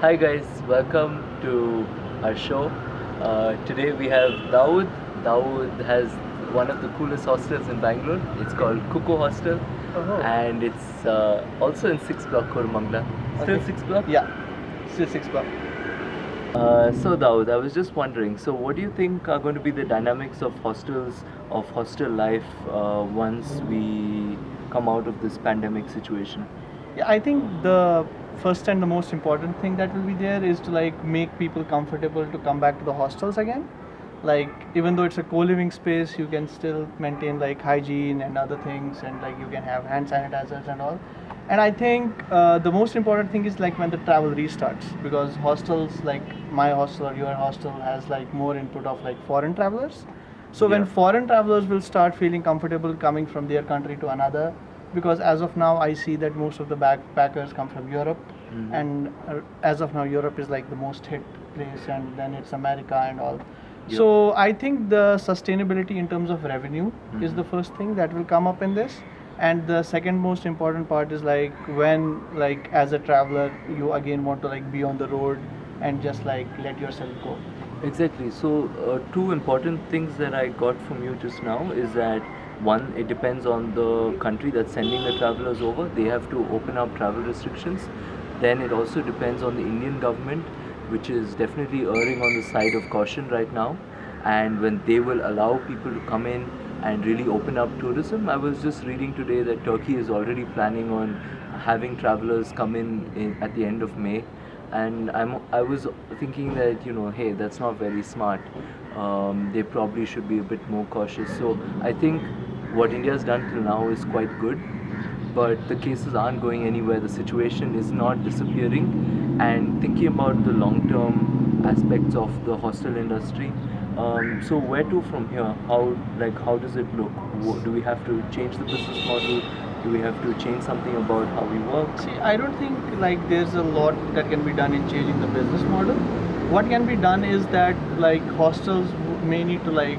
Hi guys, welcome to our show. Today we have Dawood. Dawood has one of the coolest hostels in Bangalore. It's called Kuko Hostel, Oh, and it's also in 6 block Koromangala. Still okay. 6 block? Yeah, still 6 block. So Dawood, I was just wondering, so what do you think are going to be the dynamics of hostels, of hostel life once we come out of this pandemic situation? Yeah, I think the first and the most important thing that will be there is to like make people comfortable to come back to the hostels again. Like even though it's a co-living space, you can still maintain like hygiene and other things, and like you can have hand sanitizers and all. And I think the most important thing is like when the travel restarts, because hostels like my hostel or your hostel has like more input of like foreign travelers. So when Yeah. foreign travelers will start feeling comfortable coming from their country to another, because as of now I see that most of the backpackers come from Europe, Mhm. and as of now Europe is like the most hit place, and then it's America and all. Yep. So I think the sustainability in terms of revenue is Mhm. the first thing that will come up in this, and the second most important part is like when like as a traveler you again want to like be on the road and just like let yourself go. Exactly. So, two important things that I got from you just now is that one, it depends on the country that's sending the travelers over. They have to open up travel restrictions. Then it also depends on the Indian government, which is definitely erring on the side of caution right now. And when they will allow people to come in and really open up tourism, I was just reading today that Turkey is already planning on having travelers come in at the end of May, and I was thinking that, hey, that's not very smart. They probably should be a bit more cautious. So I think what India's done till now is quite good, but the cases aren't going anywhere. The situation is not disappearing, and thinking about the long-term aspects of the hostel industry. So where to from here? How does it look? Do we have to change the business model? Do we have to change something about how we work? See, I don't think like there's a lot that can be done in changing the business model. What can be done is that like hostels may need to like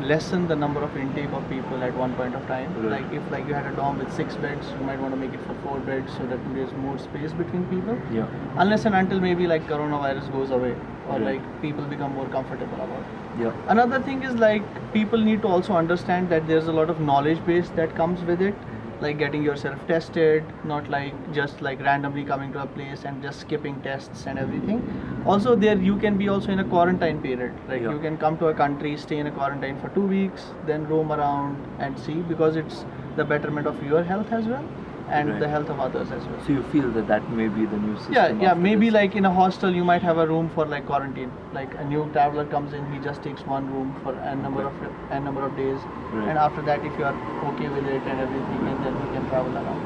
lessen the number of intake of people at one point of time. Right. Like if like you had a dorm with 6 beds, you might want to make it for 4 beds so that there's more space between people. Yeah. Unless and until maybe like coronavirus goes away, or Right. like people become more comfortable about it. Yeah. Another thing is like people need to also understand that there's a lot of knowledge base that comes with it, like getting yourself tested, not like just like randomly coming to a place and just skipping tests and everything. Also there you can be also in a quarantine period, like Yeah. you can come to a country, stay in a quarantine for 2 weeks, then roam around and see, because it's the betterment of your health as well and Right. the health of others as well. So you feel that that may be the new system? Yeah, after maybe this? like in a hostel you might have a room for like quarantine. Like a new traveler comes in, he just takes one room for a number of days, Right. and after that, if you are okay with it and everything, and then you can travel around.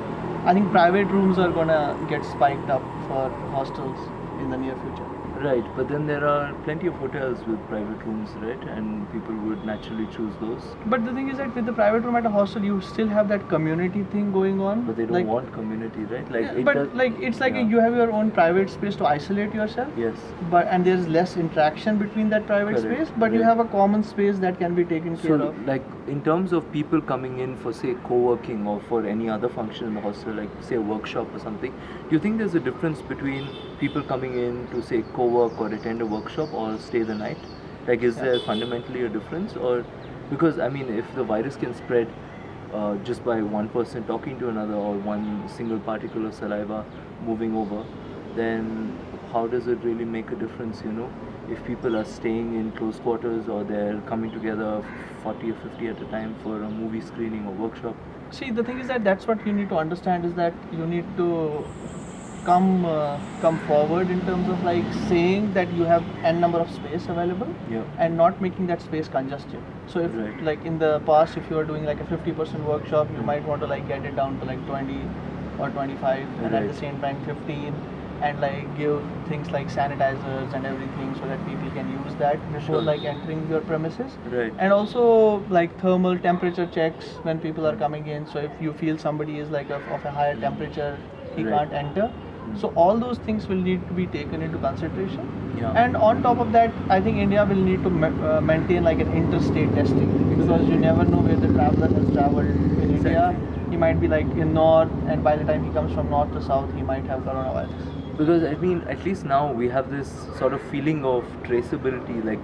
I think private rooms are gonna get spiked up for hostels in the near future. Right, but then there are plenty of hotels with private rooms, right? And people would naturally choose those. But the thing is that with the private room at a hostel, you still have that community thing going on. But they don't like, want community, right? Like yeah, it but does. like it's like Yeah. you have your own private space to isolate yourself. Yes. But and there's less interaction between that private Correct. space, but you Right. have a common space that can be taken care So, of. like in terms of people coming in for say co-working or for any other function in the hostel, like say a workshop or something, do you think there's a difference between people coming in to say co-work or attend a workshop or stay the night? Like, is there fundamentally a difference, or because I mean, if the virus can spread just by one person talking to another or one single particle of saliva moving over, then how does it really make a difference? If people are staying in close quarters or they're coming together 40 or 50 at a time for a movie screening or workshop. See, the thing is that that's what you need to understand, is that you need to come forward in terms of like saying that you have n number of space available, Yeah. and not making that space congested. So if Right. like in the past, if you are doing like a 50% workshop, you might want to like get it down to like 20 or 25, and at Right. the same time 15, and like give things like sanitizers and everything so that people can use that before Sure. like entering your premises. Right. And also like thermal temperature checks when people are coming in. So if you feel somebody is like of a higher temperature, he Right. can't enter. So all those things will need to be taken into consideration. Yeah. And on top of that, I think India will need to maintain like an interstate testing, because you never know where the traveler has traveled in India. Exactly. He might be like in north, and by the time he comes from north to south, he might have coronavirus. because I mean, at least now we have this sort of feeling of traceability. Like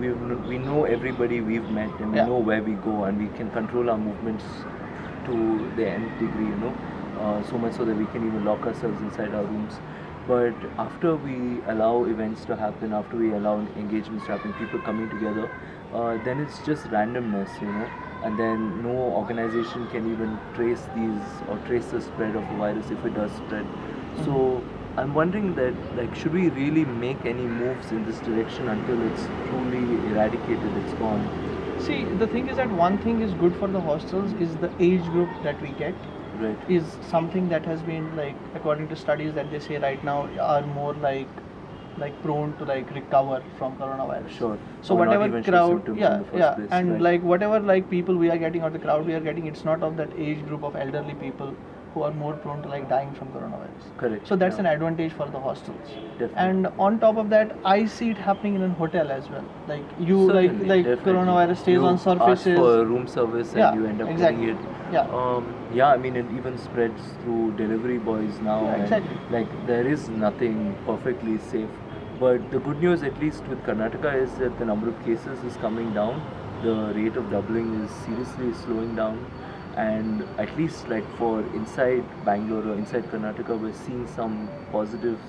we know everybody we've met, and we Yeah. know where we go, and we can control our movements to the nth degree. So much so that we can even lock ourselves inside our rooms. But after we allow events to happen, after we allow engagements to happen, people coming together, then it's just randomness. And then no organization can even trace the spread of the virus if it does spread. So I'm wondering that, like, should we really make any moves in this direction until it's truly eradicated, it's gone? See, the thing is that one thing is good for the hostels is the age group that we get Right. is something that has been like, according to studies that they say right now, are more like prone to like recover from coronavirus. Sure. So Or not whatever even show crowd, symptoms in yeah, the first yeah, place, and right. like whatever like people we are getting or the crowd we are getting, it's not of that age group of elderly people who are more prone to like dying from coronavirus. Correct. So that's yeah. an advantage for the hostels. Definitely. And on top of that, I see it happening in a hotel as well. Like you Certainly, like definitely. coronavirus stays You on ask surfaces. for room service and Yeah, you end up exactly. getting it. Yeah. Yeah, I mean, it even spreads through delivery boys now. Yeah, and, exactly. Like, there is nothing perfectly safe. But the good news, at least with Karnataka, is that the number of cases is coming down. The rate of doubling is seriously slowing down. And at least, like, for inside Bangalore or inside Karnataka, we're seeing some positives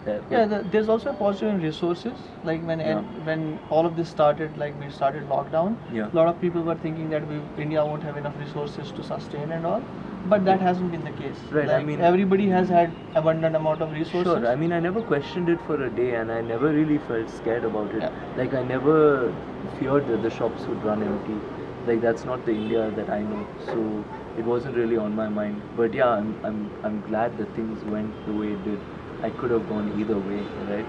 there. Yeah, there's also a positive in resources. Like Yeah. when all of this started, like we started lockdown, Yeah. a lot of people were thinking that India won't have enough resources to sustain and all, but that hasn't been the case. Right, I Like, mean- everybody has had abundant amount of resources. Sure, I mean, I never questioned it for a day, and I never really felt scared about it. Yeah. Like, I never feared that the shops would run empty. Like, that's not the India that I know, so it wasn't really on my mind. But yeah, I'm glad that things went the way it did. I could have gone either way, right?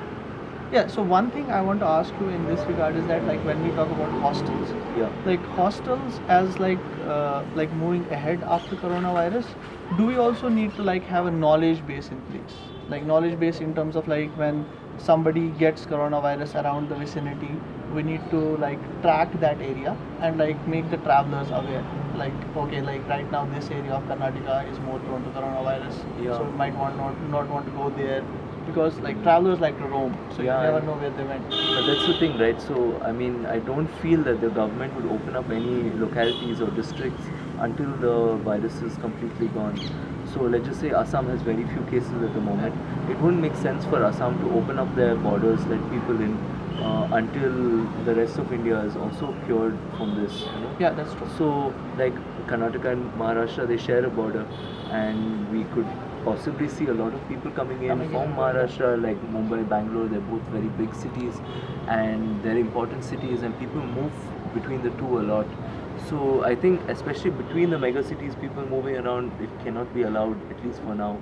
Yeah. So one thing I want to ask you in this regard is that like when we talk about hostels, Yeah. like hostels as like moving ahead after coronavirus, do we also need to like have a knowledge base in place, like knowledge base in terms of like when somebody gets coronavirus around the vicinity, we need to like track that area and like make the travelers aware, like okay, like right now this area of Karnataka is more prone to coronavirus, Yeah. so we might not want to go there, because like travelers like to roam, so Yeah, you never and- know where they went. But that's the thing, right? So, I mean, I don't feel that the government would open up any localities or districts until the virus is completely gone. So, let's just say Assam has very few cases at the moment. It wouldn't make sense for Assam to open up their borders, let people in, until the rest of India is also cured from this. Yeah, that's true. So, like Karnataka and Maharashtra, they share a border, and we could possibly see a lot of people coming in Coming in. from Maharashtra, like Mumbai, Bangalore. They're both very big cities, and they're important cities, and people move between the two a lot. So, I think, especially between the mega cities, people moving around, it cannot be allowed, at least for now.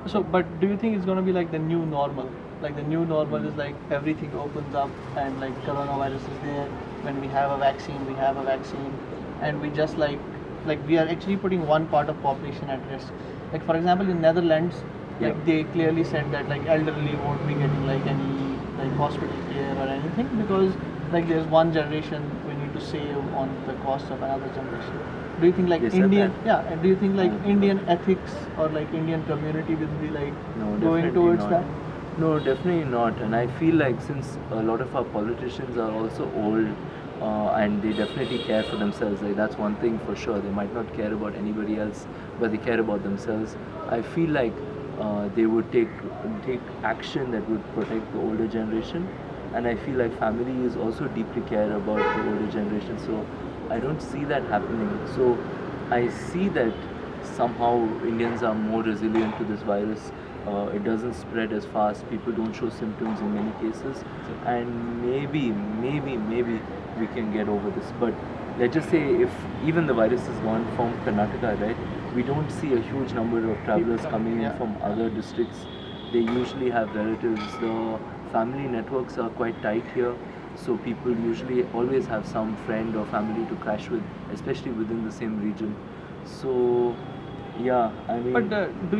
So, but do you think it's going to be like the new normal? Like the new normal is like everything opens up and like coronavirus is there. When we have a vaccine, we have a vaccine, and we just like we are actually putting one part of population at risk. Like for example, in Netherlands, like Yeah. they clearly said that like elderly won't be getting like any like hospital care or anything, because like there's one generation we need to save on the cost of another generation. Do you think like They said Indian, that. yeah, and do you think like Oh. Indian ethics or like Indian community will be like No, going definitely towards not. that? No, definitely not. And I feel like since a lot of our politicians are also old, and they definitely care for themselves, like that's one thing for sure. They might not care about anybody else, but they care about themselves. I feel like they would take action that would protect the older generation, and I feel like families also deeply care about the older generation. So I don't see that happening. So I see that somehow Indians are more resilient to this virus. It doesn't spread as fast. People don't show symptoms in many cases, and maybe we can get over this. But let's just say if even the virus is gone from Karnataka, right? We don't see a huge number of travelers coming in Yeah. from other districts. They usually have relatives. The family networks are quite tight here, so people usually always have some friend or family to crash with, especially within the same region. So yeah, I mean, But do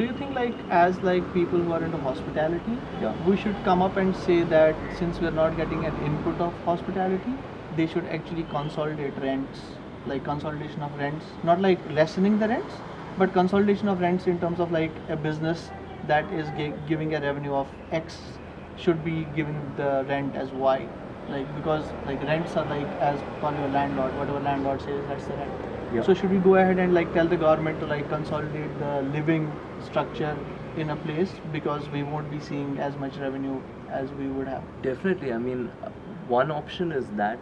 you think like as like people who are into hospitality, Yeah. we should come up and say that since we're not getting an input of hospitality, they should actually consolidate rents, like consolidation of rents, not like lessening the rents, but consolidation of rents in terms of like a business that is giving a revenue of X should be giving the rent as Y, like because like rents are like as per your landlord, whatever landlord says that's the rent. Yeah. So should we go ahead and like tell the government to like consolidate the living structure in a place because we won't be seeing as much revenue as we would have? Definitely. I mean, one option is that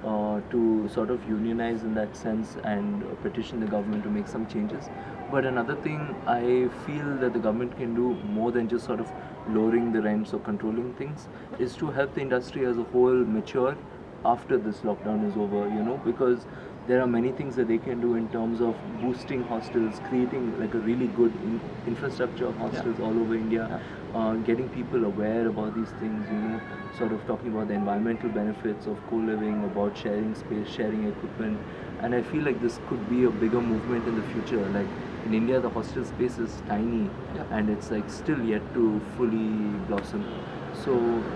to sort of unionize in that sense and petition the government to make some changes. But another thing I feel that the government can do more than just sort of lowering the rents or controlling things is to help the industry as a whole mature after this lockdown is over, because there are many things that they can do in terms of boosting hostels, creating like a really good infrastructure of hostels all over India, getting people aware about these things, sort of talking about the environmental benefits of co-living, about sharing space, sharing equipment. And I feel like this could be a bigger movement in the future. Like in India, the hostel space is tiny and it's like still yet to fully blossom. So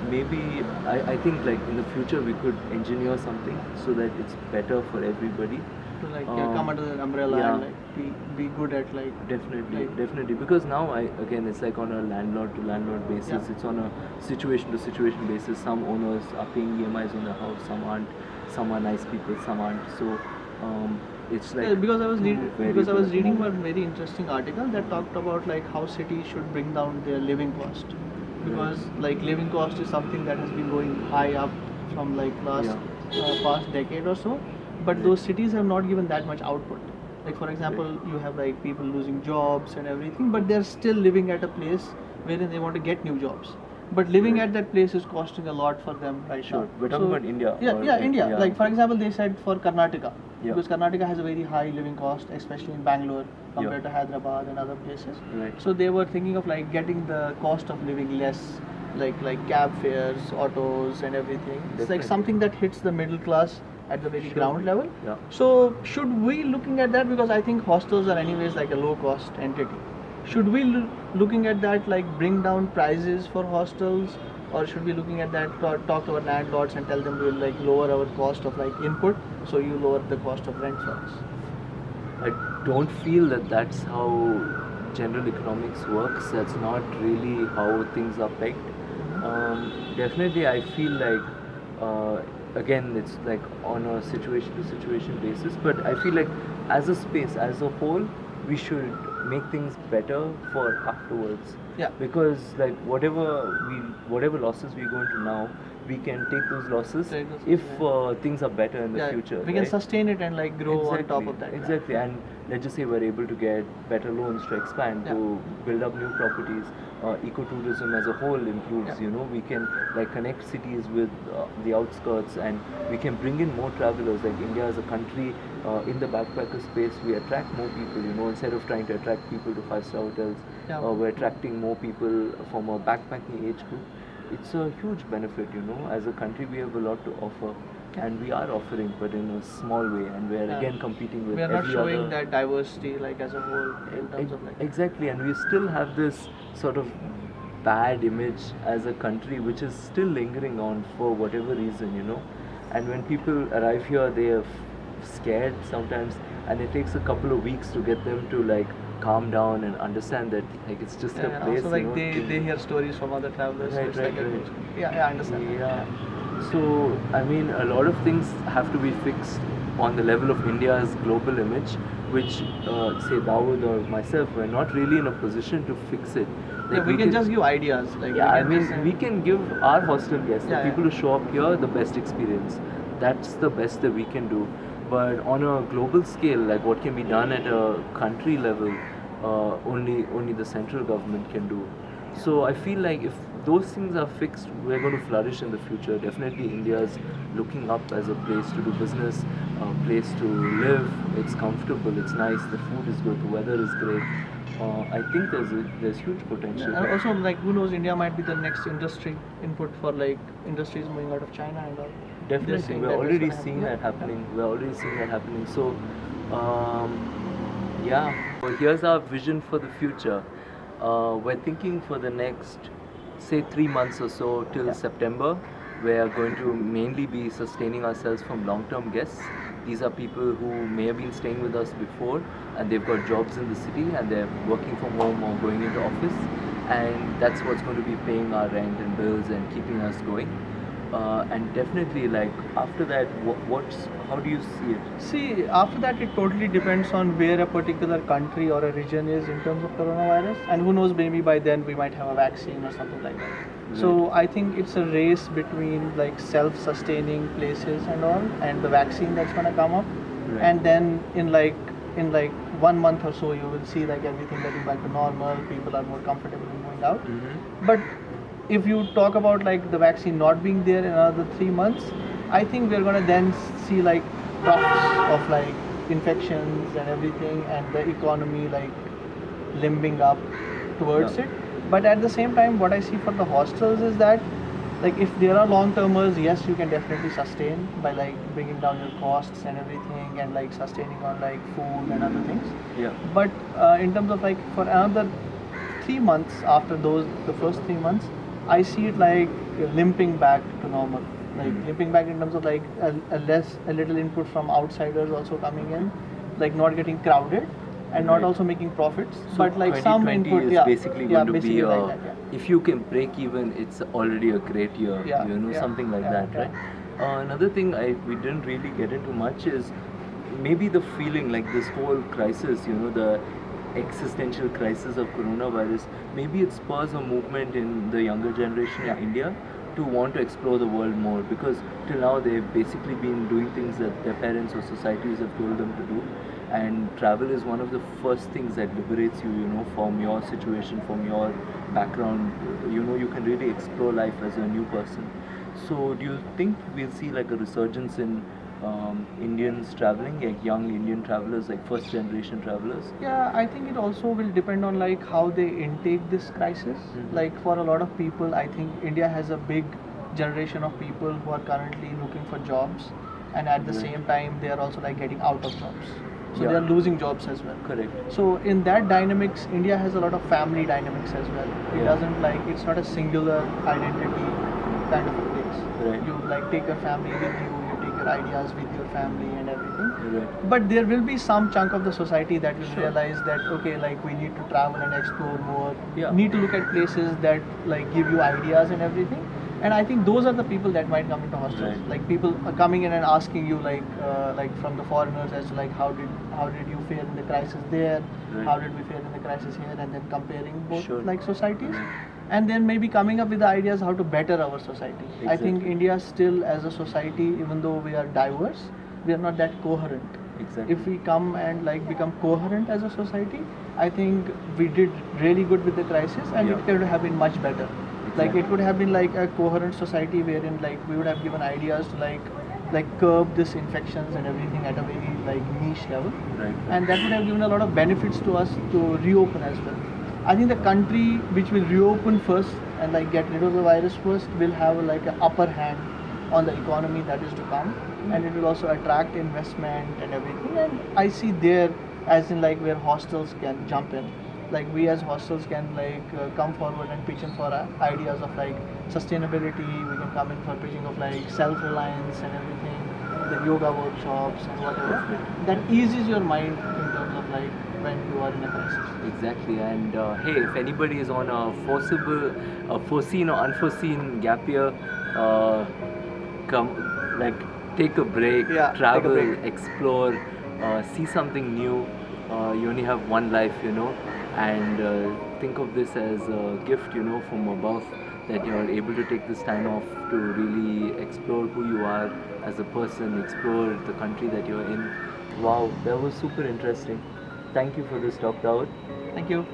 maybe I think like in the future we could engineer something so that it's better for everybody. To like come under the umbrella and like be good at like Definitely because now again it's like on a landlord to landlord basis. It's on a situation to situation basis. Some owners are paying EMIs on their house, some aren't, some are nice people, some aren't. So it's like because I was reading one very interesting article that talked about like how cities should bring down their living cost, because like living cost is something that has been going high up from like past decade or so, but those cities have not given that much output. Like for example, you have like people losing jobs and everything, but they're still living at a place wherein they want to get new jobs. But living at that place is costing a lot for them right now. We're talking about India. India. Like for example, they said for Karnataka, Yeah. because Karnataka has a very high living cost, especially in Bangalore compared to Hyderabad and other places. Right. So they were thinking of like getting the cost of living less, like cab fares, autos, and everything. It's like Definitely. something that hits the middle class at the very ground level. Yeah. So should we looking at that, because I think hostels are anyways like a low cost entity. Should we looking at that like bring down prices for hostels, or should we looking at that talk to our landlords and tell them we'll like lower our cost of like input, so you lower the cost of rent for us? I don't feel that that's how general economics works. That's not really how things are pegged. Definitely, I feel like again it's like on a situation to situation basis. But I feel like as a space, as a whole, we should make things better for afterwards. Yeah. Because like whatever losses we go into now, we can take those losses Take those, if things are better in the future. We can right? sustain it and like grow on top of that. Exactly, and let's just say we're able to get better loans to expand, to build up new properties. Ecotourism as a whole improves. We can like connect cities with the outskirts, and we can bring in more travelers. Like India as a country, in the backpacker space, we attract more people. Instead of trying to attract people to 5-star hotels, we're attracting more people from a backpacking age group. It's a huge benefit. As a country, we have a lot to offer. And we are offering, but in a small way, and we are again competing with. We are not every showing other. that diversity like as a whole in terms of like. Exactly, and we still have this sort of bad image as a country, which is still lingering on for whatever reason. And when people arrive here, they are scared sometimes, and it takes a couple of weeks to get them to like calm down and understand that like it's just a place. Also like they hear stories from other travelers. So it's Right. I understand. Yeah. So, I mean, a lot of things have to be fixed on the level of India's global image, which, say, Dawood or myself, we're not really in a position to fix it. Like, we can just give ideas. Like yeah, we we can give our hostel guests, the people who show up here, the best experience. That's the best that we can do. But on a global scale, like what can be done at a country level, only the central government can do. So I feel like if those things are fixed, we're going to flourish in the future. Definitely, India's looking up as a place to do business, a place to live. It's comfortable, it's nice, the food is good, the weather is great. I think there's huge potential. And also, like, who knows, India might be the next industry input for like industries moving out of China and all. Definitely, we're already seeing that happening. We're already seeing that happening. So, So here's our vision for the future. We're thinking for the next, say, 3 months or so till September. We're going to mainly be sustaining ourselves from long-term guests. These are people who may have been staying with us before, and they've got jobs in the city, and they're working from home or going into office. and that's what's going to be paying our rent and bills and keeping us going. And definitely, like after that, how do you see it? See, after that, it totally depends on where a particular country or a region is in terms of coronavirus, and who knows, maybe by then we might have a vaccine or something like that. So I think it's a race between like self-sustaining places and all, and the vaccine that's gonna come up, Right. and then in like 1 month or so, you will see like everything getting back to normal. People are more comfortable in going out. Mm-hmm. But if you talk about like the vaccine not being there in another 3 months, I think we're gonna then see like troughs of like infections and everything, and the economy like limbing up towards Yeah. it. But at the same time, what I see for the hostels is that like if there are long termers, yes, you can definitely sustain by like bringing down your costs and everything, and like sustaining on like food and other things. Yeah. But in terms of like for another 3 months after the first 3 months, I see it like limping back to normal. Like Mhm. limping back in terms of like a little input from outsiders also coming in, like not getting crowded and not Right. also making profits, So but like some 2020 input. is Yeah, basically yeah, going to be basically like that, yeah. if you can break even, it's already a great year. Yeah, You know, yeah, something like yeah, that, yeah. right? Another thing we didn't really get into much is maybe the feeling like this whole crisis. You know, the existential crisis of coronavirus. Maybe it spurs a movement in the younger generation Yeah. in India to want to explore the world more, because till now they've basically been doing things that their parents or societies have told them to do, and travel is one of the first things that liberates you, you know, from your situation, from your background. You know, you can really explore life as a new person. So do you think we'll see like a resurgence in Indians traveling, like young Indian travelers, like first generation travelers? Yeah, I think it also will depend on like how they intake this crisis. Mhm. Like for a lot of people, I think India has a big generation of people who are currently looking for jobs, and at the Right. same time they are also like getting out of jobs. So Yeah. they are losing jobs as well. Correct. So in that dynamics, India has a lot of family dynamics as well. It Yeah. doesn't like it's not a singular identity kind of a place. Right. You like take your family with you, you take your ideas with your family and everything. Right. But there will be some chunk of the society that will Sure. realize that okay, like we need to travel and explore more. Yeah. Need to look at places that like give you ideas and everything. And I think those are the people that might come into hostels. Right. Like people are coming in and asking you like from the foreigners as to like how did you fare in the crisis there, Right. how did we fare in the crisis here, and then comparing both Sure. like societies, Right. and then maybe coming up with the ideas how to better our society. I think Exactly. India still as a society, even though we are diverse, we are not that coherent. Exactly. If we come and like become coherent as a society, I think we did really good with the crisis, and Yeah. it could have been much better. Like Exactly. it could have been like a coherent society wherein like we would have given ideas to like curb this infections and everything at a very like niche level, Right. and that would have given a lot of benefits to us to reopen as well. I think the country which will reopen first and like get rid of the virus first will have like an upper hand on the economy that is to come, and it will also attract investment and everything. And I see there as in like where hostels can jump in. Like we as hostels can like come forward and pitch in for ideas of like sustainability. We can come in for pitching of like self-reliance and everything, the yoga workshops and whatever. That eases your mind in terms of like when you are in a crisis. Exactly, and hey, if anybody is on a foreseen or unforeseen gap year, come, like, take a break, Yeah, take a travel, break. explore, see something new. You only have one life, you know, and think of this as a gift, you know, from above, that you're able to take this time off to really explore who you are as a person, explore the country that you're in. Wow, that was super interesting. Thank you for this talk, Dawood. Thank you.